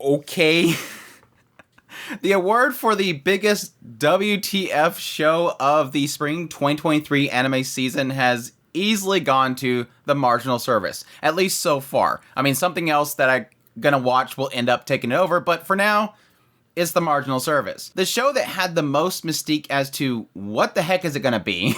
Okay. The award for the biggest WTF show of the spring 2023 anime season has easily gone to the Marginal Service, at least so far. I mean, something else that I'm gonna watch will end up taking it over, but for now, it's the Marginal Service. The show that had the most mystique as to what the heck is it gonna be.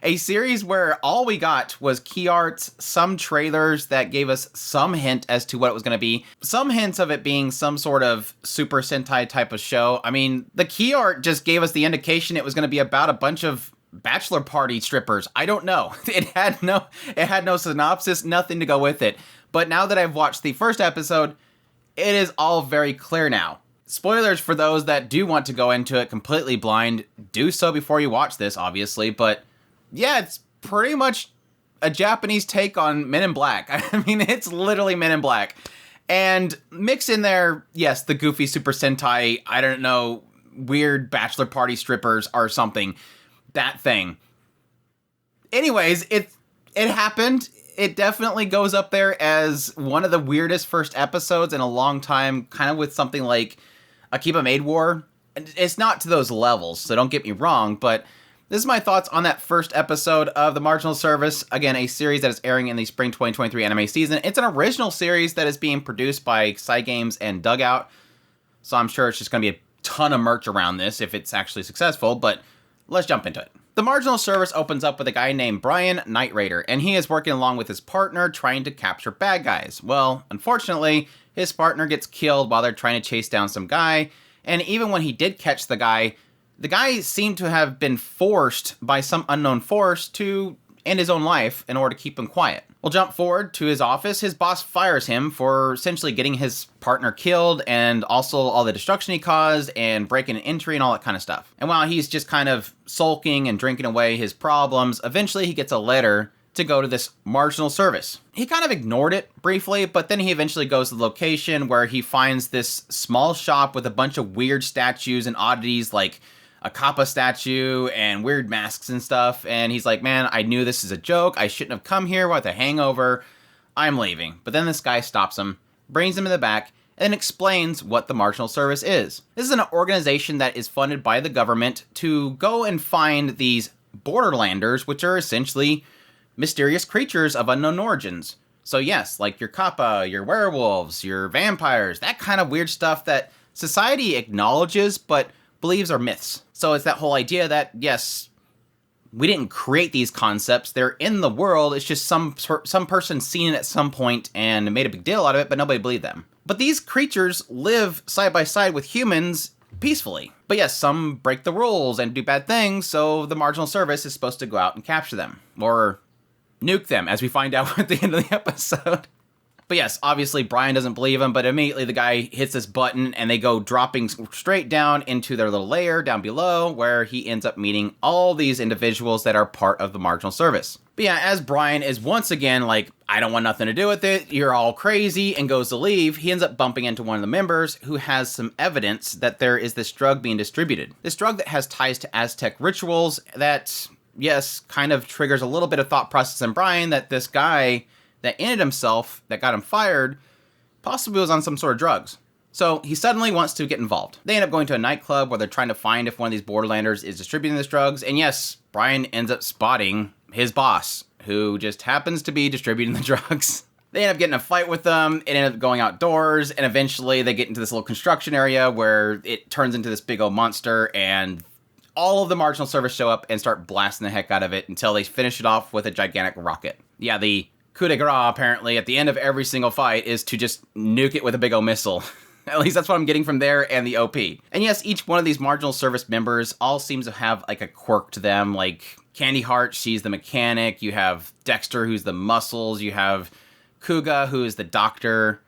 A series where all we got was key arts, some trailers that gave us some hint as to what it was going to be, some hints of it being some sort of Super Sentai type of show. I mean, the key art just gave us the indication it was going to be about a bunch of bachelor party strippers. I don't know. It had no synopsis, nothing to go with it. But now that I've watched the first episode, it is all very clear now. Spoilers for those that do want to go into it completely blind. Do so before you watch this, obviously, but yeah, it's pretty much a Japanese take on Men in Black. I mean, it's literally Men in Black. And mix in there, yes, the goofy Super Sentai, I don't know, weird bachelor party strippers or something. That thing. Anyways, it happened. It definitely goes up there as one of the weirdest first episodes in a long time, kind of with something like Akiba Maid War. It's not to those levels, so don't get me wrong, but this is my thoughts on that first episode of The Marginal Service. Again, a series that is airing in the spring 2023 anime season. It's an original series that is being produced by Cygames and Dugout, so I'm sure it's just going to be a ton of merch around this if it's actually successful, but let's jump into it. The Marginal Service opens up with a guy named Brian Night Raider, and he is working along with his partner trying to capture bad guys. Well, unfortunately, his partner gets killed while they're trying to chase down some guy, and even when he did catch the guy seemed to have been forced by some unknown force to end his own life in order to keep him quiet. We'll jump forward to his office. His boss fires him for essentially getting his partner killed and also all the destruction he caused and breaking and entry and all that kind of stuff. And while he's just kind of sulking and drinking away his problems, eventually he gets a letter to go to this Marginal Service. He kind of ignored it briefly, but then he eventually goes to the location where he finds this small shop with a bunch of weird statues and oddities like a Kappa statue and weird masks and stuff, and he's like, man, I knew this is a joke, I shouldn't have come here with a hangover, I'm leaving. But then this guy stops him, brings him in the back, and explains what the Marginal Service is. This is an organization that is funded by the government to go and find these borderlanders, which are essentially mysterious creatures of unknown origins. So yes, like your Kappa, your werewolves, your vampires, that kind of weird stuff that society acknowledges, but believes are myths. So it's that whole idea that, yes, we didn't create these concepts. They're in the world. It's just some person seen it at some point and made a big deal out of it, but nobody believed them. But these creatures live side by side with humans peacefully. But yes, some break the rules and do bad things, so the Marginal Service is supposed to go out and capture them. Or nuke them, as we find out at the end of the episode. But yes, obviously Brian doesn't believe him, but immediately the guy hits this button and they go dropping straight down into their little lair down below where he ends up meeting all these individuals that are part of the Marginal Service. But yeah, as Brian is once again like, I don't want nothing to do with it, you're all crazy, and goes to leave, he ends up bumping into one of the members who has some evidence that there is this drug being distributed. This drug that has ties to Aztec rituals that, yes, kind of triggers a little bit of thought process in Brian that this guy that ended himself, that got him fired, possibly was on some sort of drugs. So he suddenly wants to get involved. They end up going to a nightclub where they're trying to find if one of these borderlanders is distributing this drugs. And yes, Brian ends up spotting his boss, who just happens to be distributing the drugs. They end up getting a fight with them, and end up going outdoors, and eventually they get into this little construction area where it turns into this big old monster, and all of the Marginal Service show up and start blasting the heck out of it until they finish it off with a gigantic rocket. Yeah, the coup de grace, apparently, at the end of every single fight is to just nuke it with a big old missile. At least that's what I'm getting from there and the OP. And yes, each one of these Marginal Service members all seems to have like a quirk to them. Like Candy Heart, she's the mechanic. You have Dexter, who's the muscles. You have Kuga, who is the doctor.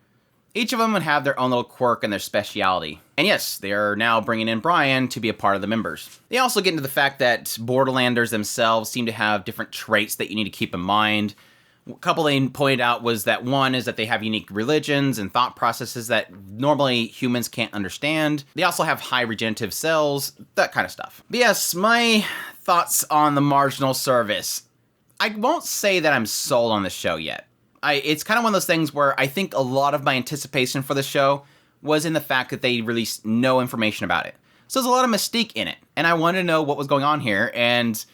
Each of them would have their own little quirk and their speciality. And yes, they are now bringing in Brian to be a part of the members. They also get into the fact that Borderlanders themselves seem to have different traits that you need to keep in mind. A couple they pointed out was that one is that they have unique religions and thought processes that normally humans can't understand. They also have high regenerative cells, that kind of stuff. But yes, my thoughts on the Marginal Service. I won't say that I'm sold on the show yet. It's kind of one of those things where I think a lot of my anticipation for the show was in the fact that they released no information about it. So there's a lot of mystique in it, and I wanted to know what was going on here, and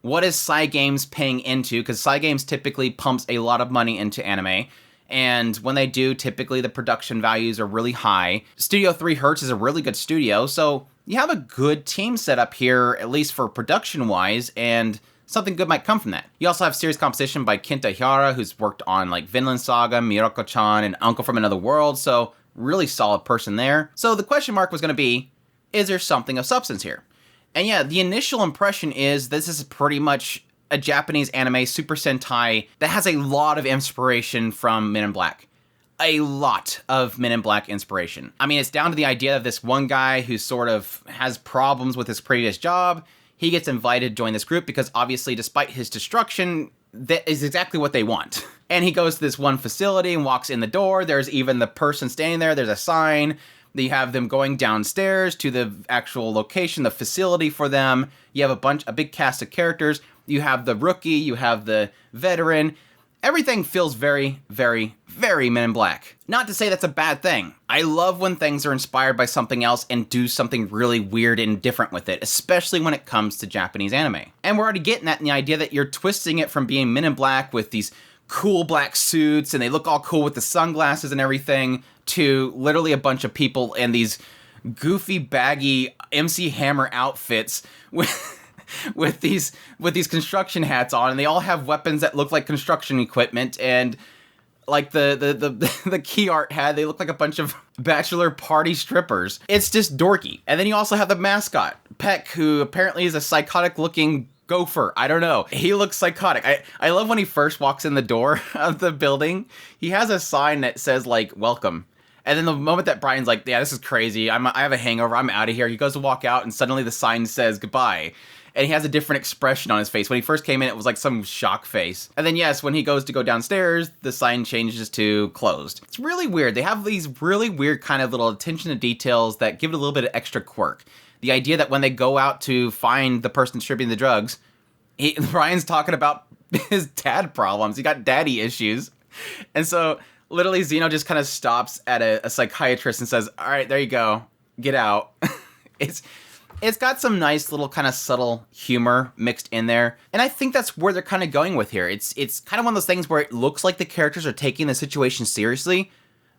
what is Cygames paying into, because Cygames typically pumps a lot of money into anime, and when they do, typically the production values are really high. Studio 3 Hertz is a really good studio, so you have a good team set up here, at least for production-wise, and something good might come from that. You also have series composition by Kenta Hihara, who's worked on like Vinland Saga, Miracle-chan, and Uncle from Another World, so really solid person there. So the question mark was going to be, is there something of substance here? And yeah, the initial impression is this is pretty much a Japanese anime Super Sentai that has a lot of inspiration from Men in Black. A lot of Men in Black inspiration. I mean, it's down to the idea of this one guy who sort of has problems with his previous job. He gets invited to join this group because obviously, despite his destruction, that is exactly what they want. And he goes to this one facility and walks in the door. There's even the person standing there. There's a sign. You have them going downstairs to the actual location, the facility for them. You have a big cast of characters. You have the rookie. You have the veteran. Everything feels very, very, very Men in Black. Not to say that's a bad thing. I love when things are inspired by something else and do something really weird and different with it, especially when it comes to Japanese anime. And we're already getting that in the idea that you're twisting it from being Men in Black with these cool black suits and they look all cool with the sunglasses and everything to literally a bunch of people in these goofy, baggy MC Hammer outfits with these construction hats on, and they all have weapons that look like construction equipment, and like the key art had, they look like a bunch of bachelor party strippers. It's just dorky. And then you also have the mascot, Peck, who apparently is a psychotic looking gopher. I don't know. He looks psychotic. I love when he first walks in the door of the building. He has a sign that says like, welcome. And then the moment that Brian's like, yeah, this is crazy. I have a hangover. I'm out of here. He goes to walk out and suddenly the sign says goodbye. And he has a different expression on his face. When he first came in, it was like some shock face. And then, yes, when he goes to go downstairs, the sign changes to closed. It's really weird. They have these really weird kind of little attention to details that give it a little bit of extra quirk. The idea that when they go out to find the person distributing the drugs, Brian's talking about his dad problems. He got daddy issues. And so literally Zeno just kind of stops at a psychiatrist and says, all right, there you go. Get out. It's got some nice little kind of subtle humor mixed in there. And I think that's where they're kind of going with here. It's kind of one of those things where it looks like the characters are taking the situation seriously,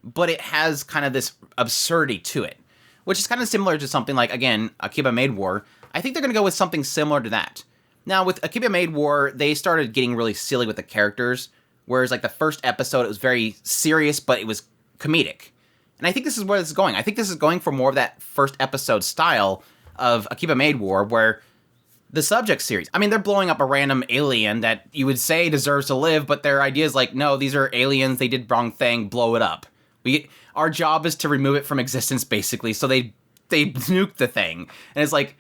but it has kind of this absurdity to it, which is kind of similar to something like, again, Akiba Maid War. I think they're going to go with something similar to that. Now, with Akiba Maid War, they started getting really silly with the characters, whereas like the first episode, it was very serious, but it was comedic. And I think this is where this is going. I think this is going for more of that first episode style of Akiba Maid War, where the subject series, I mean, they're blowing up a random alien that you would say deserves to live, but their idea is like, no, these are aliens, they did wrong thing, blow it up. Our job is to remove it from existence, basically, so they nuke the thing. And it's like,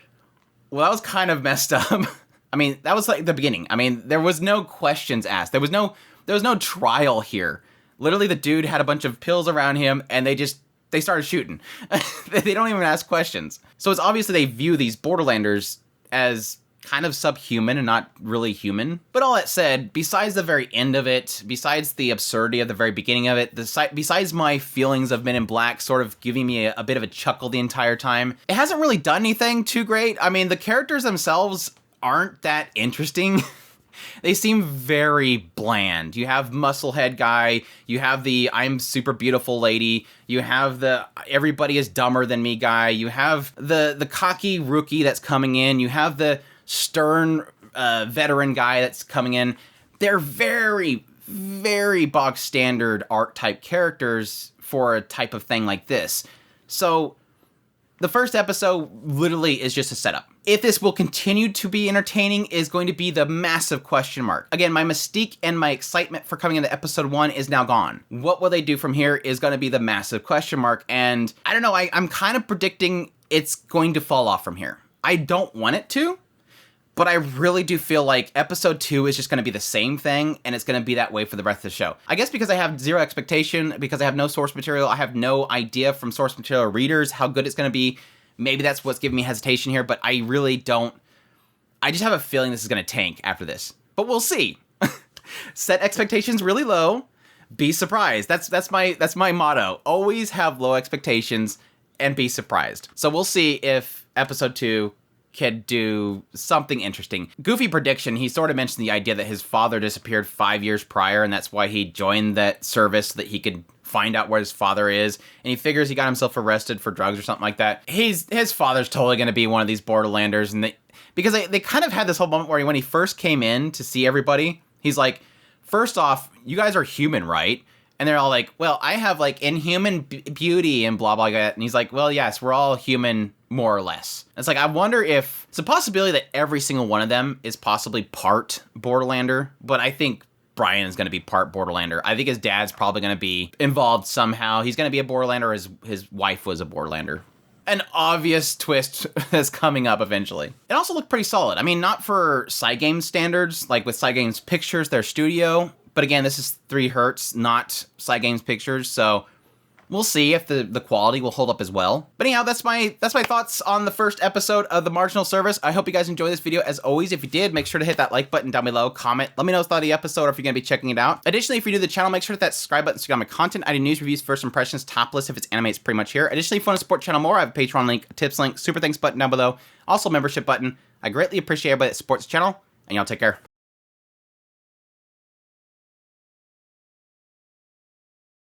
well, that was kind of messed up. I mean, that was like the beginning. I mean, there was no questions asked. There was no trial here. Literally, the dude had a bunch of pills around him, and they started shooting. They don't even ask questions. So it's obviously they view these Borderlanders as kind of subhuman and not really human. But all that said, besides the very end of it, besides the absurdity of the very beginning of it, besides my feelings of Men in Black sort of giving me a bit of a chuckle the entire time, it hasn't really done anything too great. I mean, the characters themselves aren't that interesting. They seem very bland. You have Musclehead guy, you have the I'm super beautiful lady, you have the everybody is dumber than me guy, you have the cocky rookie that's coming in, you have the stern veteran guy that's coming in. They're very, very bog standard art type characters for a type of thing like this. So the first episode literally is just a setup. If this will continue to be entertaining is going to be the massive question mark. Again, my mystique and my excitement for coming into episode 1 is now gone. What will they do from here is going to be the massive question mark. And I don't know, I'm kind of predicting it's going to fall off from here. I don't want it to, but I really do feel like episode 2 is just going to be the same thing, and it's going to be that way for the rest of the show. I guess because I have zero expectation, because I have no source material, I have no idea from source material readers how good it's going to be. Maybe that's what's giving me hesitation here, but I really don't. I just have a feeling this is going to tank after this. But we'll see. Set expectations really low. Be surprised. That's my motto. Always have low expectations and be surprised. So we'll see if episode 2 could do something interesting. Goofy prediction, he sort of mentioned the idea that his father disappeared 5 years prior, and that's why he joined that service, so that he could find out where his father is, and he figures he got himself arrested for drugs or something like that. His father's totally going to be one of these Borderlanders, and because they kind of had this whole moment where when he first came in to see everybody, he's like, first off, you guys are human, right? And they're all like, well, I have like inhuman beauty and blah, blah, blah. And he's like, well, yes, we're all human, more or less. It's like, I wonder if it's a possibility that every single one of them is possibly part Borderlander, but I think Brian is going to be part Borderlander. I think his dad's probably going to be involved somehow. He's going to be a Borderlander. His wife was a Borderlander. An obvious twist that's coming up eventually. It also looked pretty solid. I mean, not for Cygames standards, like with Cygames Pictures, their studio, but again, this is 3 Hertz, not Cygames Pictures, so we'll see if the quality will hold up as well. But anyhow, that's my thoughts on the first episode of the Marginal Service. I hope you guys enjoyed this video. As always, if you did, make sure to hit that like button down below, comment, let me know what you thought of the episode, or if you're going to be checking it out. Additionally, if you're new to the channel, make sure to hit that subscribe button so you get my content. I do news, reviews, first impressions, top list. If it's anime, it's pretty much here. Additionally, if you want to support the channel more, I have a Patreon link, a tips link, super thanks button down below, also membership button. I greatly appreciate everybody that supports the channel, and y'all take care.